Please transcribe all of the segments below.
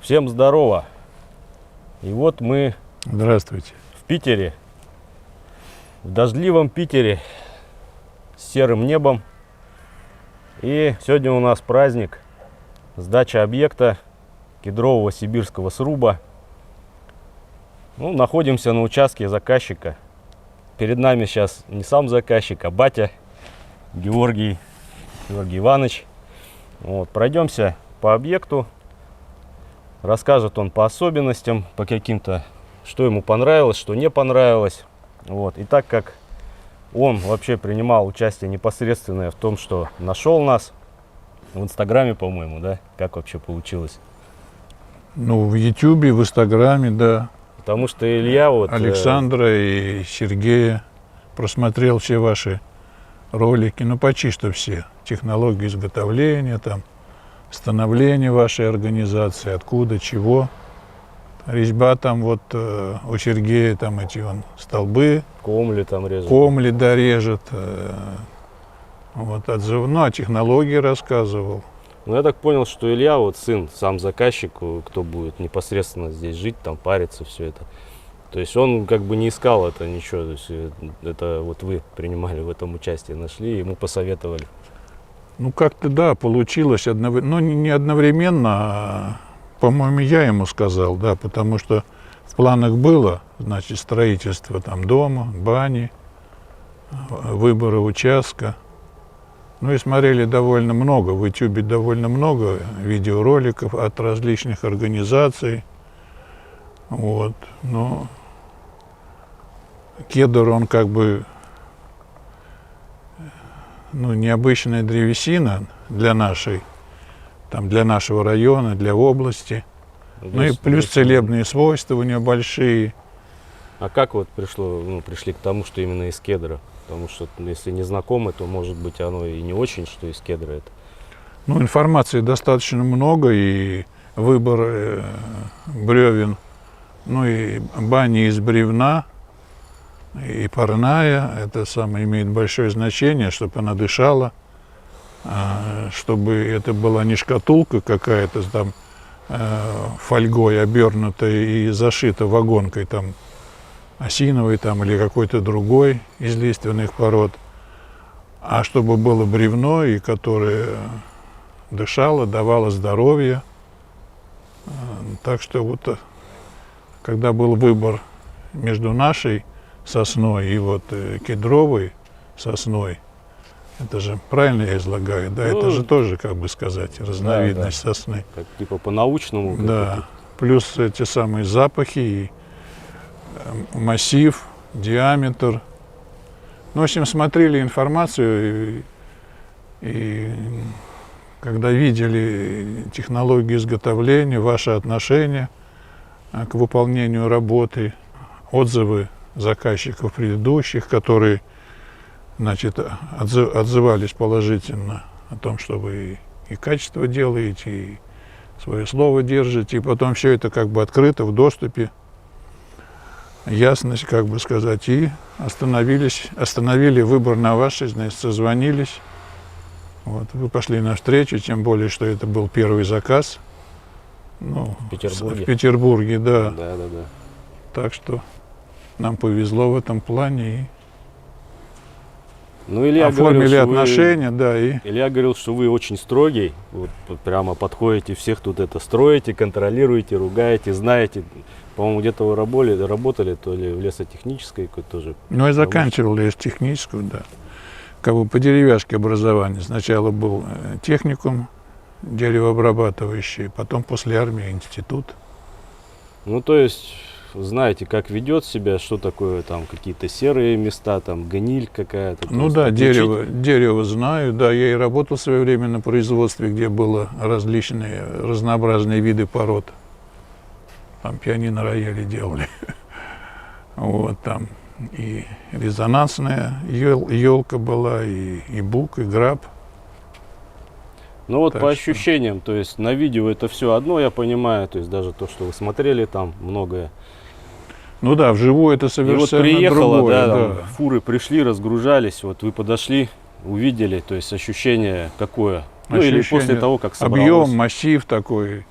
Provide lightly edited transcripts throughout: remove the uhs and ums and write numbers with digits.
Всем здорово! И вот мы Здравствуйте. в Питере, в дождливом Питере, с серым небом. И сегодня у нас праздник, сдача объекта кедрового сибирского сруба. Находимся на участке заказчика. Перед нами сейчас не сам заказчик, а батя Георгий Иванович. Пройдемся по объекту. Расскажет он по особенностям, по каким-то, что ему понравилось, что не понравилось. И так как он вообще принимал участие непосредственное в том, что нашел нас в Инстаграме, по-моему, да? Как вообще получилось? В Ютубе, в Инстаграме, да. Потому что Илья Александра и Сергея просмотрел все ваши ролики, почти что все. Технологии изготовления, становление вашей организации, откуда, чего. Резьба у Сергея эти столбы. Комли режет. Комли режет. О технологии рассказывал. Я так понял, что Илья, сын, сам заказчик, кто будет непосредственно здесь жить, париться, все это. То есть он не искал это ничего. То есть это вы принимали в этом участие, нашли, ему посоветовали. Как-то да, получилось не одновременно, а, по-моему, я ему сказал, да, потому что в планах было, строительство дома, бани, выборы участка. И смотрели довольно много, в Ютубе довольно много видеороликов от различных организаций. Но кедр, он необычная древесина для нашего района, для области. И плюс целебные свойства у нее большие. А как пришли к тому, что именно из кедра? Потому что если не знакомы, то может быть оно и не очень, что из кедра это. Информации достаточно много, и выбор бревен, и бани из бревна, и парная, это имеет большое значение, чтобы она дышала, чтобы это была не шкатулка какая-то фольгой обернутая и зашита вагонкой осиновой или какой-то другой из лиственных пород, а чтобы было бревно, и которое дышало, давало здоровье. Так что когда был выбор между нашей сосной и кедровой сосной, это же правильно я излагаю, да, это же тоже, разновидность сосны. Как по-научному. Да, плюс эти самые запахи, и массив, диаметр. В общем, смотрели информацию, и когда видели технологию изготовления, ваше отношение к выполнению работы, отзывы заказчиков предыдущих, которые отзывались положительно о том, что вы и качество делаете, и свое слово держите, и потом все это открыто в доступе, ясность, и остановили выбор на вашей, созвонились. Вы пошли навстречу, тем более, что это был первый заказ. В Петербурге. В Петербурге, да. Да. Так что нам повезло в этом плане. Илья оформили отношения, Илья говорил, что вы очень строгий, прямо подходите, всех это строите, контролируете, ругаете, знаете. По-моему, где-то вы работали, то ли в лесотехнической какой-то тоже. Я заканчивал лесотехническую, да. По деревяшке образование. Сначала был техникум деревообрабатывающий, потом после армии институт. То есть знаете, как ведет себя, что такое какие-то серые места, гниль какая-то. Дерево знаю, да, я и работал в свое время на производстве, где было разнообразные виды пород. Пианино, рояли делали. И резонансная елка была, и бук, и граб. По ощущениям, то есть на видео это все одно, я понимаю, то есть даже то, что вы смотрели, многое. Вживую это совершенно приехало, другое. Фуры пришли, разгружались, вы подошли, увидели, то есть ощущение какое? Или после того, как собралось? Объем, массив такой,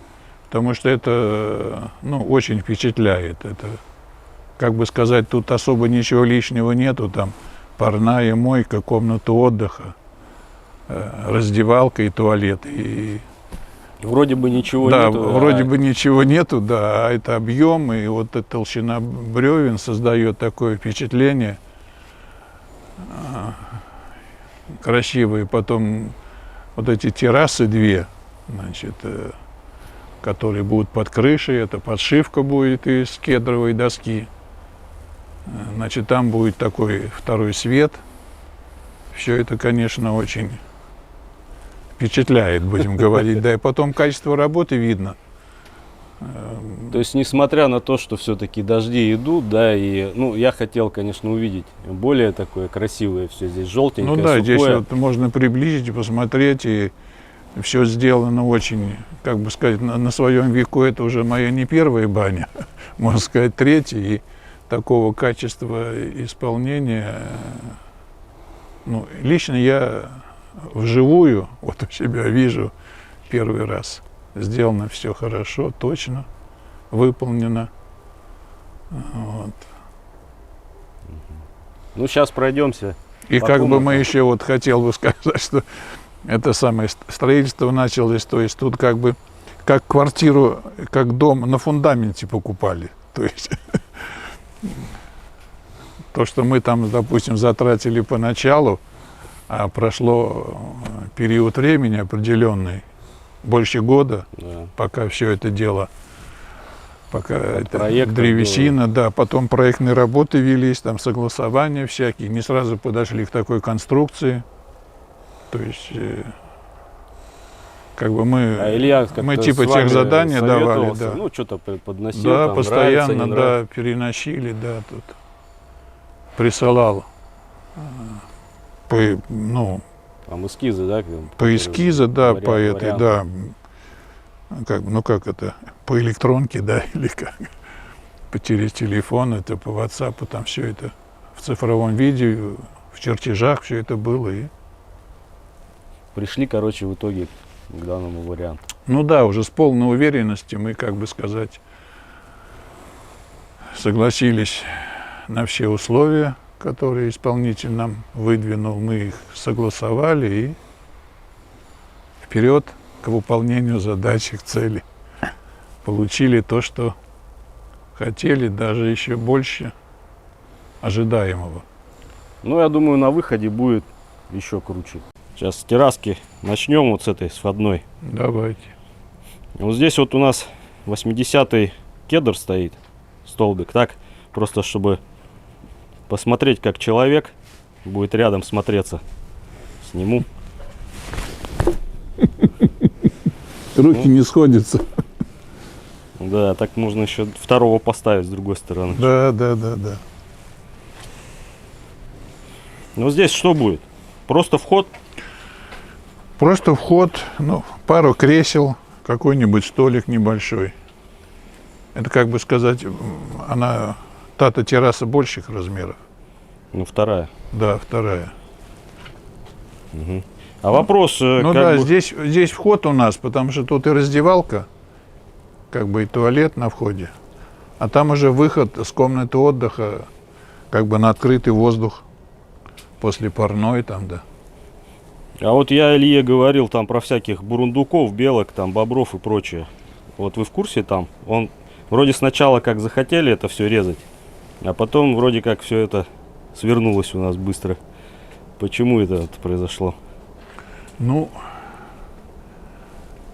потому что это, ну, очень впечатляет. Это, как бы сказать, тут особо ничего лишнего нету, там парная, мойка, комната отдыха, раздевалка и туалет. И, Вроде бы ничего да, нету. вроде бы ничего нету, да, а это объем, и вот эта толщина бревен создает такое впечатление красивые. Потом вот эти террасы две, значит, которые будут под крышей, это подшивка будет из кедровой доски. Значит, там будет такой второй свет. Все это, конечно, очень впечатляет, будем говорить. Да, и потом качество работы видно. То есть, несмотря на то, что все-таки дожди идут, да, и, ну, я хотел, конечно, увидеть более такое красивое все здесь, желтенькое, Ну да, сухое. здесь вот можно приблизить и посмотреть, и все сделано очень, как бы сказать, на своем веку. Это уже моя не первая баня, можно сказать, третья, и такого качества исполнения, ну, лично я вживую, вот у себя вижу первый раз. Сделано все хорошо, точно, выполнено. Вот. Ну, сейчас пройдемся. И по как бы комнатам. мы еще, вот хотел бы сказать, что это самое строительство началось, то есть тут как бы как квартиру, как дом на фундаменте покупали. То есть то, что мы там, допустим, затратили поначалу, а прошло период времени определенный, больше года, Да. пока все это дело, пока это проектов древесина, да, потом проектные работы велись, там согласования всякие, не сразу подошли к такой конструкции. То есть, как бы мы, А Илья как-то мы типа с вами тех задания давали, советовался, да. Ну, что-то подносил, Да, там, постоянно, нравится, не да, нравится. переносили, да, тут присылал ну, Там эскизы, да? по эскизу, да, вариант- по этой, вариант. да, как, ну как это, по электронке, да, или как, через телефон, это по WhatsApp, там все это в цифровом виде, в чертежах все это было. И, Пришли, короче, в итоге к данному варианту. ну да, уже с полной уверенностью мы, как бы сказать, согласились на все условия, которые исполнитель нам выдвинул, мы их согласовали и вперед к выполнению задач, их целей. Получили то, что хотели, даже еще больше ожидаемого. Ну, я думаю, на выходе будет еще круче. Сейчас с терраски начнем вот с этой, с входной. Давайте. Вот здесь вот у нас 80-й кедр стоит, столбик, так, просто чтобы посмотреть, как человек будет рядом смотреться. Сниму. Руки не сходятся. Да, так можно еще второго поставить с другой стороны. Да, да, да, да. Ну, здесь что будет? Просто вход. Просто вход, ну, пару кресел, какой-нибудь столик небольшой. Это, как бы сказать, она, та-то терраса больших размеров. Ну, вторая. Да, вторая. А вопрос, Ну как да, бы- здесь вход у нас, потому что тут и раздевалка, как бы и туалет на входе. А там уже выход с комнаты отдыха, как бы на открытый воздух после парной там, да. А вот я Илье говорил там про всяких бурундуков, белок, там бобров и прочее. Вот вы в курсе там? Он вроде сначала как захотели это все резать, а потом вроде как все это свернулось у нас быстро. Почему это вот произошло? Ну,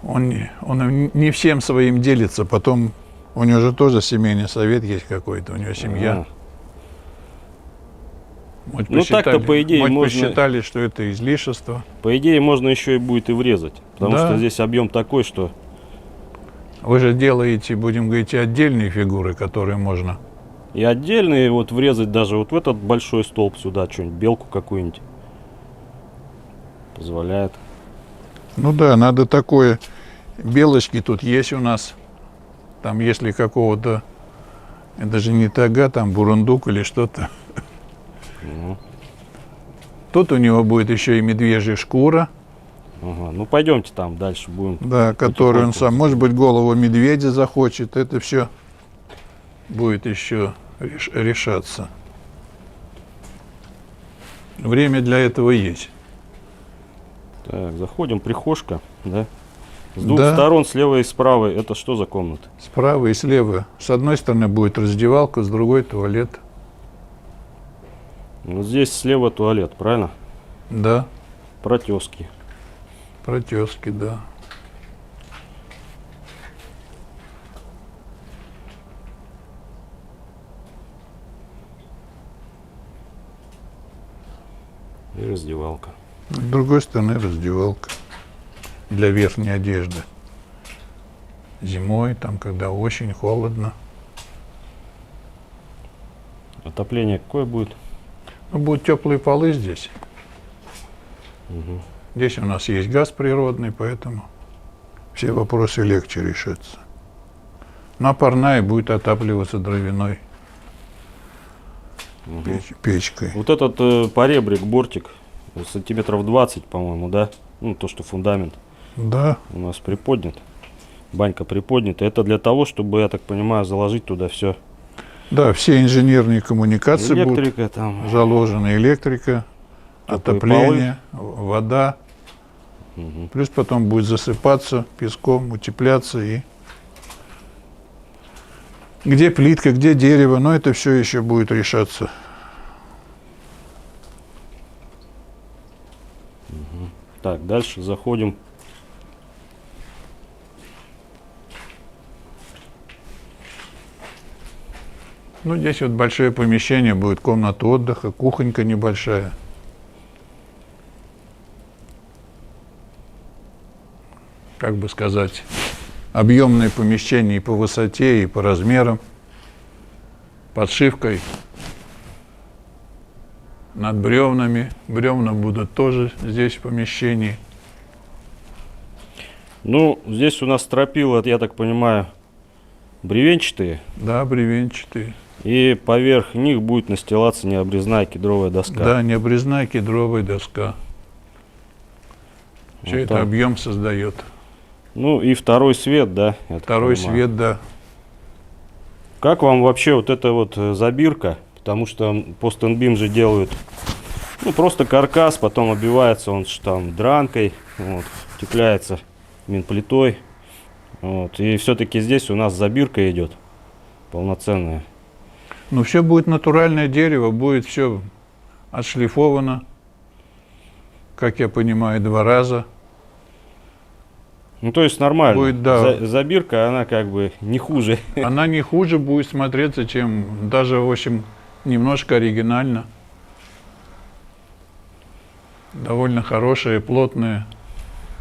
он не всем своим делится, потом у него же тоже семейный совет есть какой-то, у него семья. Может, Ну, так-то, по идее, может, можно- посчитали, что это излишество. По идее, можно еще и будет и врезать. Потому Да. что здесь объем такой, что... Вы же делаете, будем говорить, и отдельные фигуры, которые можно. И отдельные вот врезать даже вот в этот большой столб сюда, что-нибудь, белку какую-нибудь. Позволяет. Ну да, надо такое. Белочки тут есть у нас. Там, если какого-то, это же не тага, там бурундук или что-то. Ну, Тут у него будет еще и медвежья шкура. Ага. Ну пойдемте там дальше будем. Да, который он сам, может быть, голову медведя захочет, это все будет еще решаться. Время для этого есть. Так, заходим, прихожка, да? С двух Да. сторон, слева и справа, это что за комната? Справа и слева. С одной стороны будет раздевалка, с другой туалет. Вот здесь слева туалет, правильно? Да, Протески. протески, да. И раздевалка. С другой стороны раздевалка для верхней одежды. Зимой, там, когда очень холодно. Отопление какое будет? Ну, будут теплые полы здесь. Угу. Здесь у нас есть газ природный, поэтому все вопросы легче решатся. Ну, а парная будет отапливаться дровяной печкой. Вот этот поребрик, бортик, сантиметров 20, по-моему, да? Ну, то, что фундамент Да, у нас приподнят. Банька приподнята. Это для того, чтобы, я так понимаю, заложить туда все. да, все инженерные коммуникации будут Электрика там. заложены, электрика, Теплые отопление, вода. Мгм. Плюс потом будет засыпаться песком, утепляться и где плитка, где дерево, но это все еще будет решаться. Так, дальше заходим. Ну, здесь вот большое помещение будет, комната отдыха, кухонька небольшая. Как бы сказать, объемное помещение и по высоте, и по размерам, подшивкой над бревнами. Бревна будут тоже здесь в помещении. Ну, здесь у нас стропила, я так понимаю, бревенчатые. Да, бревенчатые. И поверх них будет настилаться необрезная кедровая доска. Да, необрезная кедровая доска. Все Вот это так. объем создает. Ну и второй свет, да? я так Второй понимаю. свет, да. Как вам вообще вот эта вот забирка? Потому что постенбим же делают, ну, просто каркас, потом обивается он там дранкой, вот, утепляется минплитой. Вот, и все-таки здесь у нас забирка идет полноценная. Но все будет натуральное дерево, будет все отшлифовано, как я понимаю, 2 раза. Ну, то есть нормально. Будет, да. Забирка, она как бы не хуже. Она не хуже будет смотреться, чем даже, в общем, немножко оригинально. Довольно хорошая, плотная,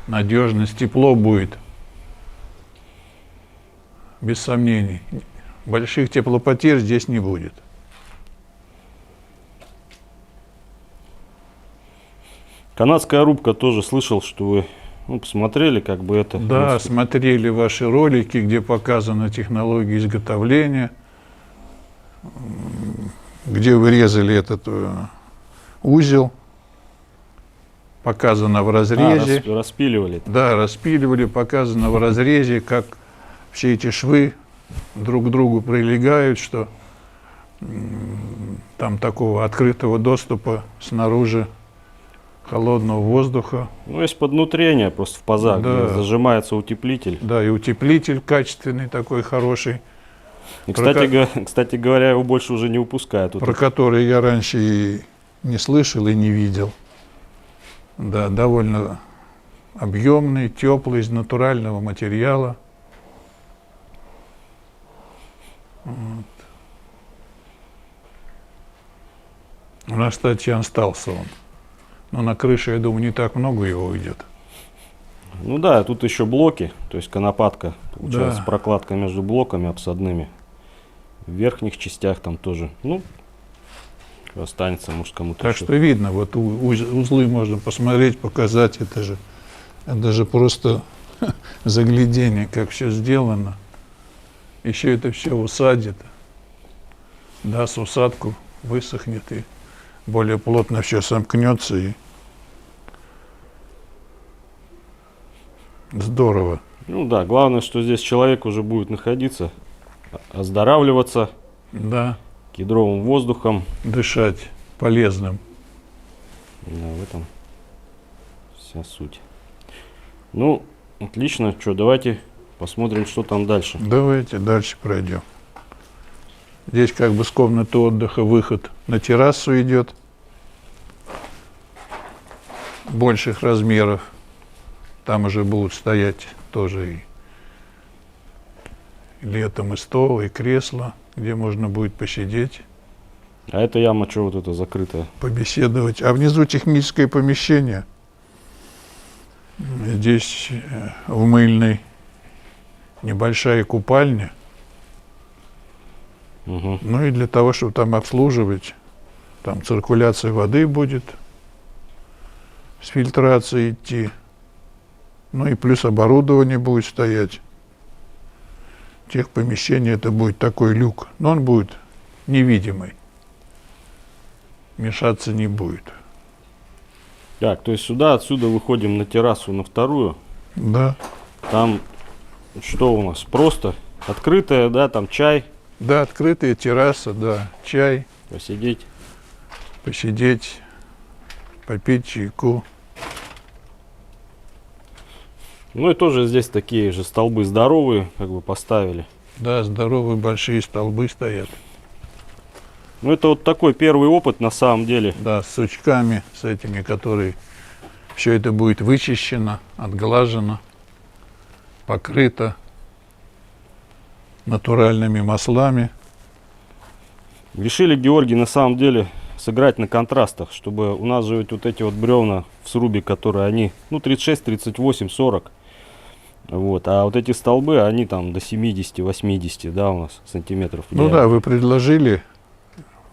надежность, тепло будет. Без сомнений. Больших теплопотерь здесь не будет. Канадская рубка тоже слышал, что вы посмотрели, как бы это. Да, смотрели ваши ролики, где показана технология изготовления, где вы резали этот узел, показано в разрезе. Распиливали. Да, распиливали, показано в разрезе, как все эти швы друг к другу прилегают, что там такого открытого доступа снаружи холодного воздуха. Ну, есть поднутрение просто в пазах, Да. где зажимается утеплитель. Да, и утеплитель качественный такой, хороший, И, кстати говоря, его больше уже не выпускают. Вот про который я раньше и не слышал, и не видел. Да, довольно объемный, теплый, из натурального материала. Вот. У нас, кстати, остался он. Но на крыше, я думаю, не так много его уйдет. Ну да, тут еще блоки, то есть конопатка, получается, Да. прокладка между блоками обсадными. В верхних частях там тоже, ну, останется, может, кому-то Так еще. что видно, вот узлы можно посмотреть, показать. Это же просто заглядение, как все сделано. Еще это все усадит, даст усадку, высохнет и более плотно все сомкнется. И Здорово. Ну да, главное, что здесь человек уже будет находиться, оздоравливаться Да, кедровым воздухом. дышать полезным. Да, в этом вся суть. Ну, отлично. Что, давайте посмотрим, что там дальше. Давайте дальше пройдем. Здесь как бы с комнаты отдыха выход на террасу идет. Больших размеров. Там уже будут стоять тоже и летом и стол, и кресло, где можно будет посидеть, А эта яма что вот это закрытая? побеседовать. А внизу техническое помещение. Здесь в мыльной небольшая купальня. Угу. Ну и для того, чтобы там обслуживать, там циркуляция воды будет, с фильтрацией идти. Ну и плюс оборудование будет стоять. В тех помещениях это будет такой люк, но он будет невидимый. Мешаться не будет. Так, то есть сюда, отсюда выходим на террасу, на вторую. Да. Там что у нас? Просто открытая, да, там чай, Да, открытая терраса, да, чай, посидеть. посидеть, попить чайку. Ну и тоже здесь такие же столбы здоровые, как бы поставили. Да, здоровые большие столбы стоят. Ну это вот такой первый опыт на самом деле. Да, с сучками, с этими, которые все это будет вычищено, отглажено, покрыто натуральными маслами. Решили, Георгий, на самом деле сыграть на контрастах, чтобы у нас же ведь вот эти вот бревна в срубе, которые они, ну 36, 38, 40. Вот, а вот эти столбы, они там до 70-80, да, у нас сантиметров. в Ну диаметре. да, вы предложили.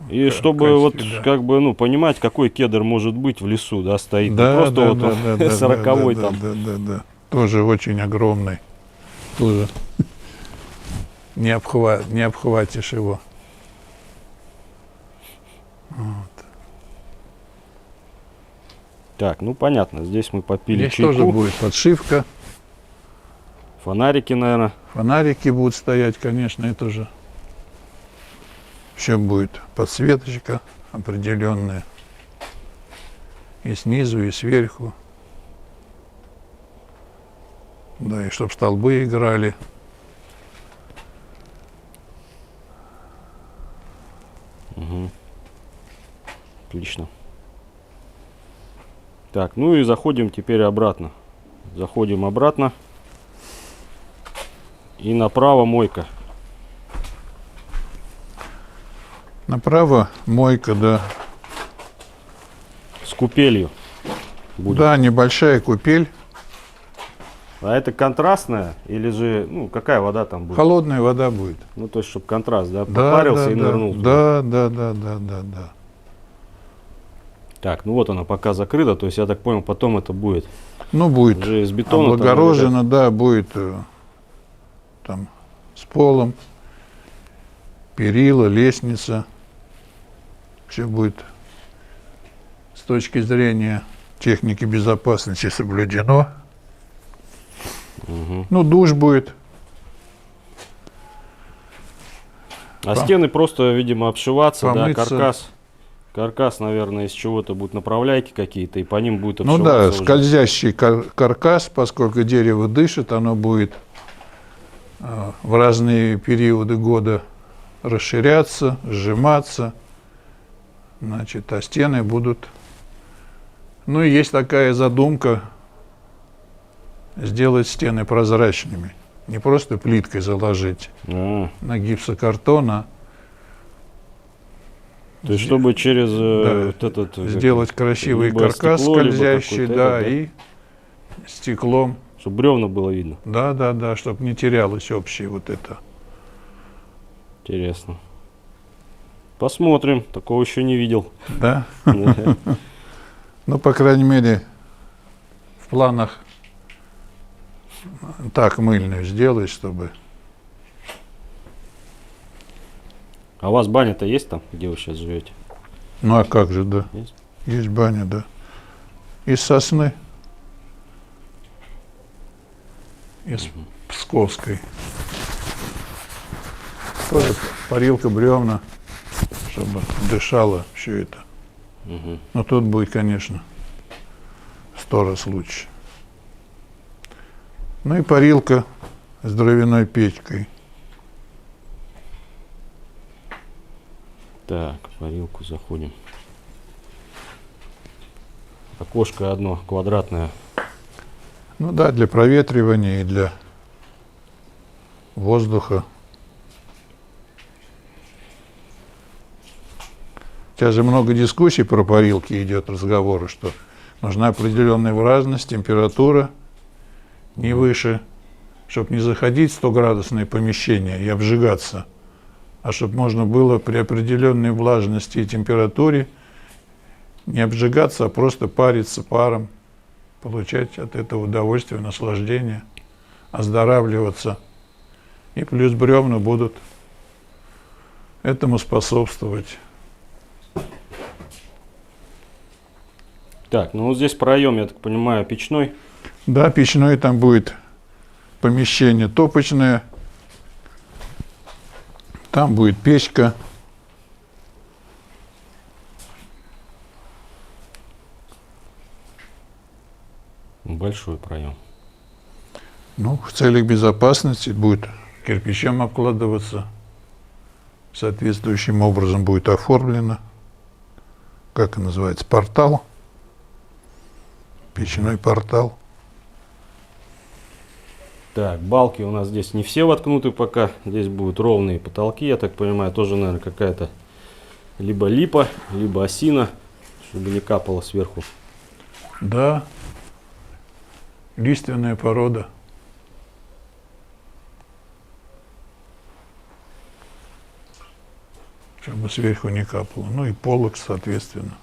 И в чтобы вот качестве, да. как бы, ну, понимать, какой кедр может быть в лесу, да, стоит. Не Да, просто да, вот да, он да, да, 40-й да, там. Да, да, да. Тоже очень огромный. Тоже не обхватишь его. Вот. Так, ну понятно, здесь мы попили Здесь чайку. тоже будет подшивка. Фонарики, наверное. Фонарики будут стоять, конечно, это же. Все будет подсветочка определенная. И снизу, и сверху. Да, и чтоб столбы играли. Угу. Отлично. Так, ну и заходим теперь обратно. Заходим обратно. И направо мойка. Направо мойка, да. С купелью. Будет. Да, небольшая купель. А это контрастная? Или же, ну, какая вода там будет? Холодная вода будет. Ну, то есть, чтобы контраст, да? Да, Попарился да, и да, нырнул. туда. да. Так, ну вот она пока закрыта. То есть, я так понял, потом это будет Ну, будет уже из бетона. там, облагорожено, да, будет там с полом, перила, лестница. Все будет с точки зрения техники безопасности соблюдено. Мгм. Ну, душ будет. А стены просто, видимо, обшиваться, да, Помыться. каркас, наверное, из чего-то будут направляйки какие-то, и по ним будет Ну обшиваться да, уже. скользящий каркас, поскольку дерево дышит, оно будет в разные периоды года расширяться, сжиматься. Значит, а стены будут... Ну и есть такая задумка сделать стены прозрачными. Не просто плиткой заложить А, на гипсокартон, а то есть, чтобы через да, вот этот... сделать красивый либо каркас стекло, либо скользящий, какой-то да, этот, и стеклом. чтобы бревна было видно. Да, чтобы не терялось общее вот это. Интересно. Посмотрим. Такого еще не видел. Да? Да. Ну, по крайней мере, в планах так мыльную сделать, чтобы... А у вас баня-то есть там, где вы сейчас живете? Ну, а как же, да. Есть? Есть баня, да. Из сосны. из Псковской. Тоже парилка, бревна, чтобы дышало все это. Но тут будет, конечно, 100 раз лучше. Ну и парилка с дровяной печкой. Так, в парилку заходим. Окошко одно квадратное. Ну да, для проветривания и для воздуха. Сейчас же много дискуссий про парилки идет, разговоры, что нужна определенная влажность, температура не выше, чтобы не заходить в 100-градусное помещение и обжигаться, а чтобы можно было при определенной влажности и температуре не обжигаться, а просто париться паром, получать от этого удовольствие, наслаждение, оздоравливаться. И плюс бревна будут этому способствовать. Так, ну вот здесь проем, я так понимаю, печной. Да, печной, там будет помещение топочное, там будет печка. Большой проем. Ну, в целях безопасности будет кирпичом обкладываться, соответствующим образом будет оформлено, как это называется, портал, печной портал. Так, балки у нас здесь не все воткнуты пока. Здесь будут ровные потолки, я так понимаю, тоже, наверное, какая-то либо липа, либо осина, чтобы не капало сверху. Да, лиственная порода. Чтобы сверху не капало. Ну и полок, соответственно.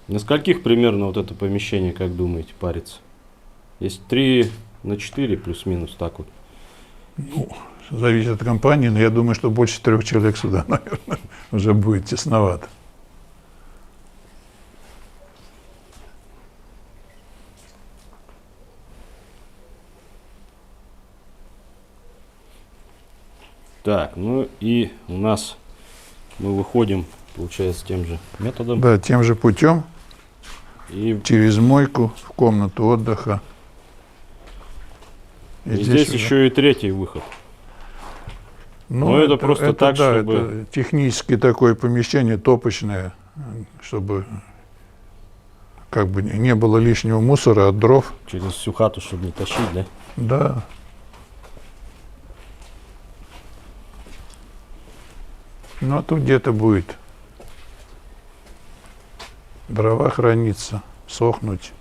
На скольких примерно вот это помещение, как думаете, парится? Есть 3 на 4 плюс-минус, так вот. Ну, зависит от компании, но я думаю, что больше 3 человек сюда, наверное, уже будет тесновато. Так, ну и у нас мы выходим, получается, тем же методом. Да, тем же путем, И через мойку в комнату отдыха. И здесь уже- еще и третий выход. Ну, Но это просто так, да, чтобы- это технически такое помещение топочное, чтобы как бы не было лишнего мусора от дров. Через всю хату, чтобы не тащить, да? Да. Ну, а тут где-то будет дрова храниться, сохнуть.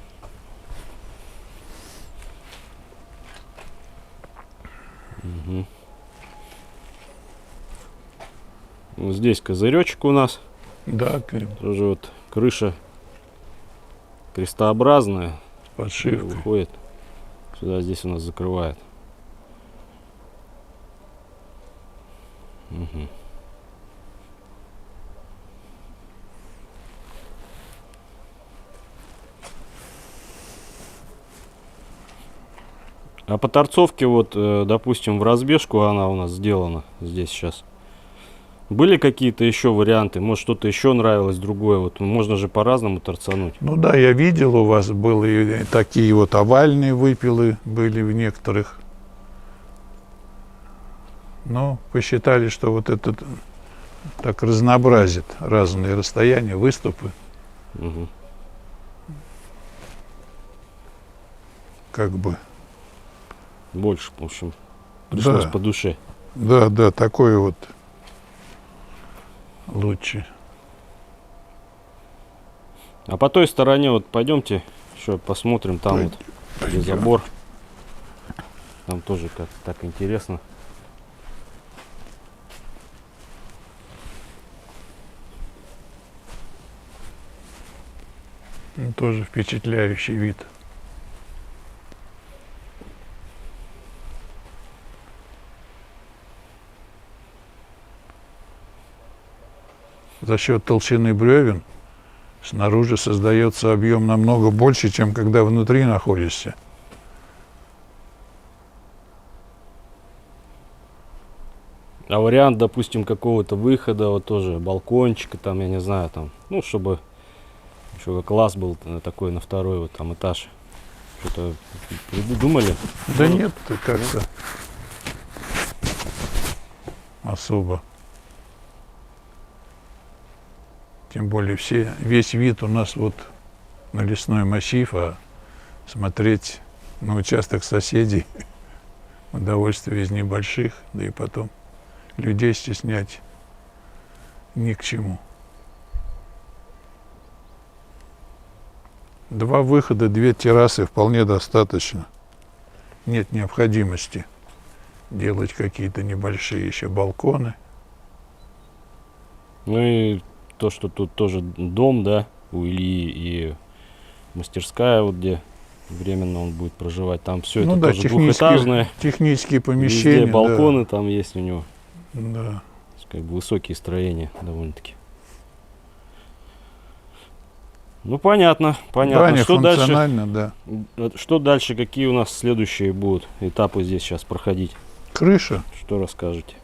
Вот здесь козыречек у нас. Да, Тоже вот крыша крестообразная. подшивка. Выходит сюда, здесь у нас закрывает. Мгм. А по торцовке, вот, допустим, в разбежку она у нас сделана здесь сейчас. Были какие-то еще варианты? Может, что-то еще нравилось другое? Вот можно же по-разному торцануть. Ну да, я видел, у вас были и такие вот овальные выпилы были в некоторых. Но посчитали, что вот этот так разнообразит разные расстояния, выступы, Мгм. как бы. Больше, в общем, пришлось Да. по душе. Да, да, такое вот лучше. А по той стороне вот пойдемте еще посмотрим, там вот где Пойдем. забор. Там тоже как так интересно. Ну, тоже впечатляющий вид. За счет толщины бревен снаружи создается объем намного больше, чем когда внутри находишься. А вариант, допустим, какого-то выхода, вот тоже балкончика, там, я не знаю, там, ну, чтобы еще класс был такой на второй вот там этаж. Что-то придумали? Да нет, как-то особо. Тем более весь вид у нас вот на лесной массив, а смотреть на участок соседей удовольствие из небольших, да и потом людей стеснять ни к чему. 2 выхода, 2 террасы вполне достаточно. Нет необходимости делать какие-то небольшие еще балконы. Ну и то, что тут тоже дом, да, у Ильи и мастерская, вот где временно он будет проживать, там все Ну это да, тоже двухэтажное. технические помещения. Везде балконы там есть у него. Да. То есть, как бы высокие строения довольно-таки. Ну понятно, понятно. Баня Что дальше? функционально, да. Что дальше? Какие у нас следующие будут этапы здесь сейчас проходить? Крыша. Что расскажете?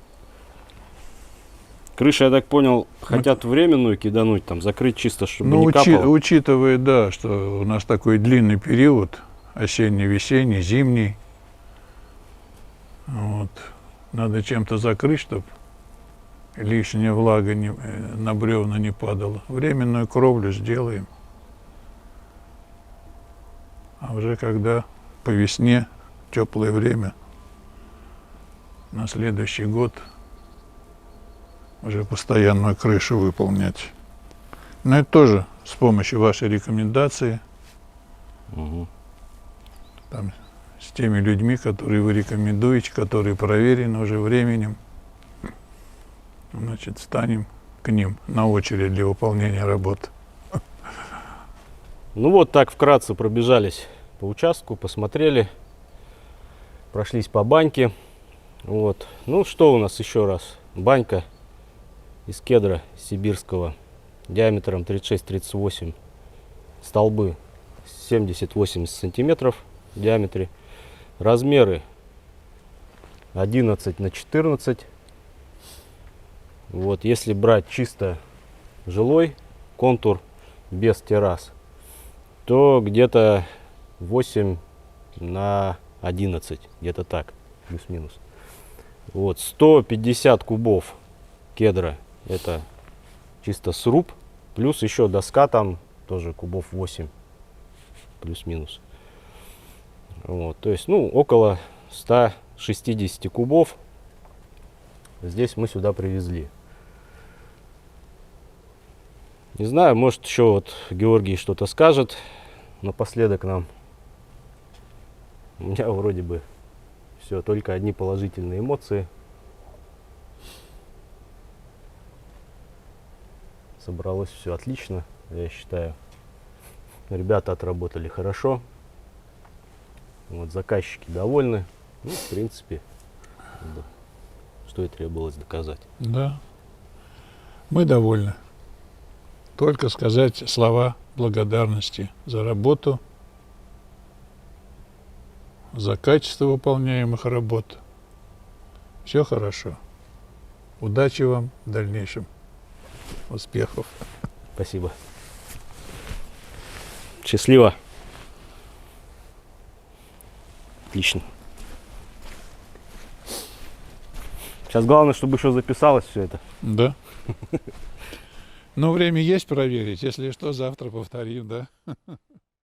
Крыша, я так понял, хотят временную кидануть, там закрыть чисто, чтобы Ну, не капало. учитывая, да, что у нас такой длинный период, осенний-весенний, зимний, вот, надо чем-то закрыть, чтобы лишняя влага на бревна не падала. Временную кровлю сделаем. А уже когда по весне, теплое время, на следующий год уже постоянную крышу выполнять. Но это тоже с помощью вашей рекомендации, Мгм. там, с теми людьми, которые вы рекомендуете, которые проверены уже временем. Значит, станем к ним на очередь для выполнения работ. Ну вот так вкратце пробежались по участку, посмотрели, прошлись по баньке. Вот. Ну что у нас еще раз? Банька из кедра сибирского диаметром 36-38, столбы 70-80 сантиметров в диаметре, размеры 11 на 14. Вот, если брать чисто жилой контур без террас, то где-то 8 на 11, где-то так, плюс-минус. Вот, 150 кубов кедра, это чисто сруб, плюс еще доска там тоже кубов 8, плюс-минус. Вот, то есть, ну, около 160 кубов здесь мы сюда привезли. Не знаю, может еще вот Георгий что-то скажет напоследок нам. У меня вроде бы все, только одни положительные эмоции. Собралось все отлично, я считаю. Ребята отработали хорошо. Вот, заказчики довольны. Ну, в принципе, да, что и требовалось доказать. Да, мы довольны. Только сказать слова благодарности за работу, за качество выполняемых работ. Все хорошо. Удачи вам в дальнейшем. Успехов. Спасибо. Счастливо. Отлично. Сейчас главное, чтобы еще записалось все это. Да. Но время есть проверить. Если что, завтра повторим, да?